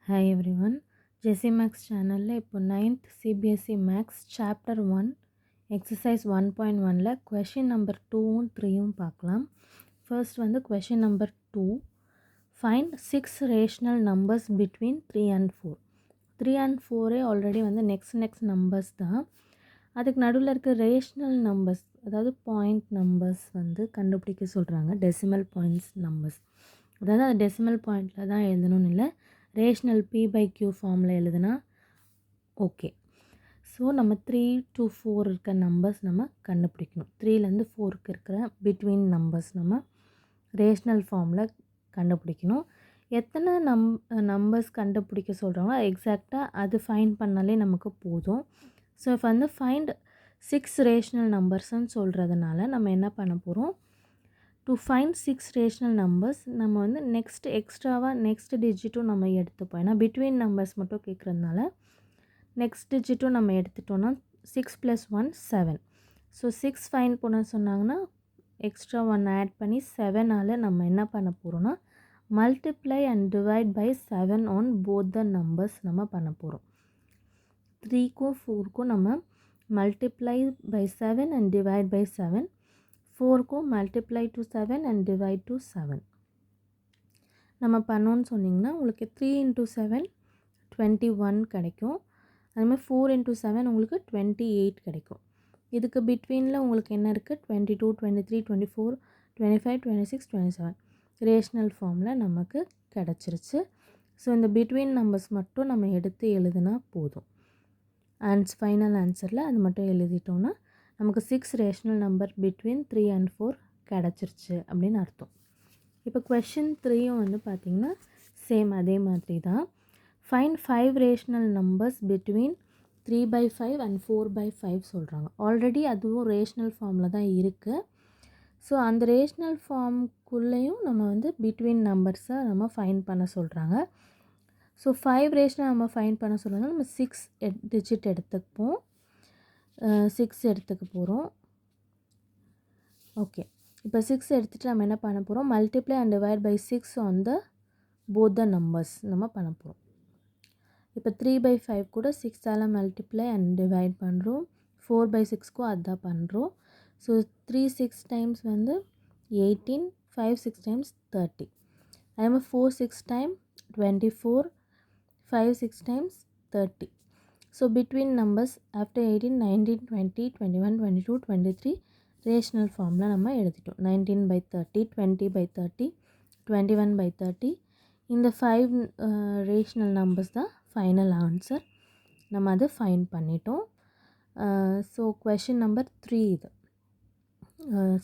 Hi everyone, Jesse Max channel இப்போ 9th CBSE Max chapter 1 exercise 1.1ல question number 2ம் 3ம் பார்க்கலாம். First வந்து question number 2, find 6 rational numbers between 3 and 4. 3 and 4 already வந்து next numbers தான். அதுக்கு நடுவில் இருக்க ரேஷ்னல் நம்பர்ஸ் அதாவது பாயிண்ட் நம்பர்ஸ் வந்து கண்டுபிடிக்க சொல்கிறாங்க. டெசிமல் பாயிண்ட்ஸ் நம்பர்ஸ் அதாவது அது டெசிமல் பாயிண்டில் தான் எழுதணும்னு இல்லை, ரேஷ்னல் p/q ஃபார்மில் எழுதுனா ஓகே. ஸோ நம்ம 3 to 4 இருக்க நம்பர்ஸ் நம்ம கண்டுபிடிக்கணும். 3லேருந்து 4க்கு இருக்கிற பிட்வீன் நம்பர்ஸ் நம்ம ரேஷ்னல் ஃபார்மில் கண்டுபிடிக்கணும். எத்தனை நம்பர்ஸ் கண்டுபிடிக்க சொல்கிறாங்களோ எக்ஸாக்டாக அது ஃபைண்ட் பண்ணாலே நமக்கு போதும். ஸோ இப்போ வந்து ஃபைண்ட் 6 ரேஷ்னல் நம்பர்ஸ்ன்னு சொல்கிறதுனால நம்ம என்ன பண்ண போகிறோம், டு ஃபைண்ட் 6 ரேஷ்னல் நம்பர்ஸ் நம்ம வந்து நெக்ஸ்ட் டிஜிட்டும் நம்ம எடுத்துப்போம். ஏன்னா பிட்வீன் நம்பர்ஸ் மட்டும் கேட்குறதுனால நெக்ஸ்ட் டிஜிட்டும் நம்ம எடுத்துட்டோன்னா 6 + 1 7. ஸோ 6 ஃபைண்ட் பண்ண சொன்னாங்கன்னா எக்ஸ்ட்ரா 1 ஆட் பண்ணி 7ஆல் நம்ம என்ன பண்ண போகிறோன்னா multiply and divide by 7 on both the numbers நம்ம பண்ண போகிறோம். 3க்கும் 4க்கும் நம்ம multiply by 7 and divide by 7, 4க்கும் multiply to 7 and divide to 7 நம்ம பண்ணோன்னு சொன்னிங்கன்னா உங்களுக்கு 3 × 7 21 கிடைக்கும். அதுமாதிரி 4 × 7 உங்களுக்கு 28 கிடைக்கும். இதுக்கு பிட்வீனில் உங்களுக்கு என்ன இருக்குது, 22, 23, 24, 25, 26, 27 ரேஷ்னல் ஃபார்மில் நமக்கு கிடச்சிருச்சு. ஸோ இந்த பிட்வீன் நம்பர்ஸ் மட்டும் நம்ம எடுத்து எழுதுனா போதும். ஃபைனல் ஆன்சரில் அது மட்டும் எழுதிட்டோன்னா நமக்கு 6 ரேஷ்னல் நம்பர் பிட்வீன் 3 and 4 கிடச்சிருச்சு அப்படின்னு அர்த்தம். இப்போ கொஷின் 3யும் வந்து பார்த்திங்கன்னா சேம் அதே மாதிரி தான். Find 5 rational numbers between 3/5 and 4/5 சொல்கிறாங்க. ஆல்ரெடி அதுவும் ரேஷ்னல் ஃபார்மில் தான் இருக்குது. ஸோ அந்த ரேஷ்னல் ஃபார்முக்குள்ளேயும் நம்ம வந்து பிட்வீன் நம்பர்ஸை நம்ம ஃபைண்ட் பண்ண சொல்கிறாங்க. ஸோ 5 ரேஷ்னல் நம்ம ஃபைண்ட் பண்ண சொல்கிறாங்க. நம்ம 6 டிஜிட் எடுத்துப்போம். 6 எடுத்துக்க போகிறோம். ஓகே, இப்போ 6 எடுத்துகிட்டு நம்ம என்ன பண்ண போகிறோம், multiply and divide by 6 on the both the numbers நம்ம பண்ண போகிறோம். இப்போ 3/5 கூட 6ஆல் மல்டிப்ளை அண்ட் டிவைட் பண்ணுறோம். 4/6க்கும் அதுதான் பண்ணுறோம். ஸோ 3 6 டைம்ஸ் வந்து 18, 5 6 டைம்ஸ் 30, அதே மாதிரி 4 6 time 24, 5 6 times 30. So between numbers after 18, 19, 20, 21, 22, 23 rational formula நம்ம எழுதிட்டோம். 19/30, 20/30, 21/30 இந்த 5 rational numbers தான் final answer. நம்ம அதை ஃபைண்ட் பண்ணிட்டோம். ஸோ கொஷின் நம்பர் 3 இது.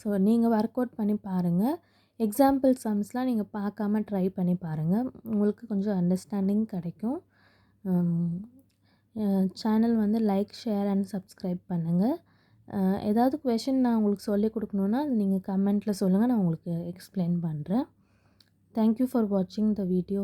ஸோ நீங்கள் ஒர்க் அவுட் பண்ணி பாருங்கள். எக்ஸாம்பிள் சம்ஸ்லாம் நீங்கள் பார்க்காம ட்ரை பண்ணி பாருங்கள், உங்களுக்கு கொஞ்சம் அண்டர்ஸ்டாண்டிங் கிடைக்கும். சேனல் வந்து லைக், ஷேர் அண்ட் சப்ஸ்கிரைப் பண்ணுங்கள். ஏதாவது கொஷின் நான் உங்களுக்கு சொல்லிக் கொடுக்கணுன்னா அது நீங்கள் கமெண்ட்டில் சொல்லுங்கள், நான் உங்களுக்கு எக்ஸ்பிளைன் பண்ணுறேன். தேங்க்யூ ஃபார் வாட்சிங் த வீடியோ.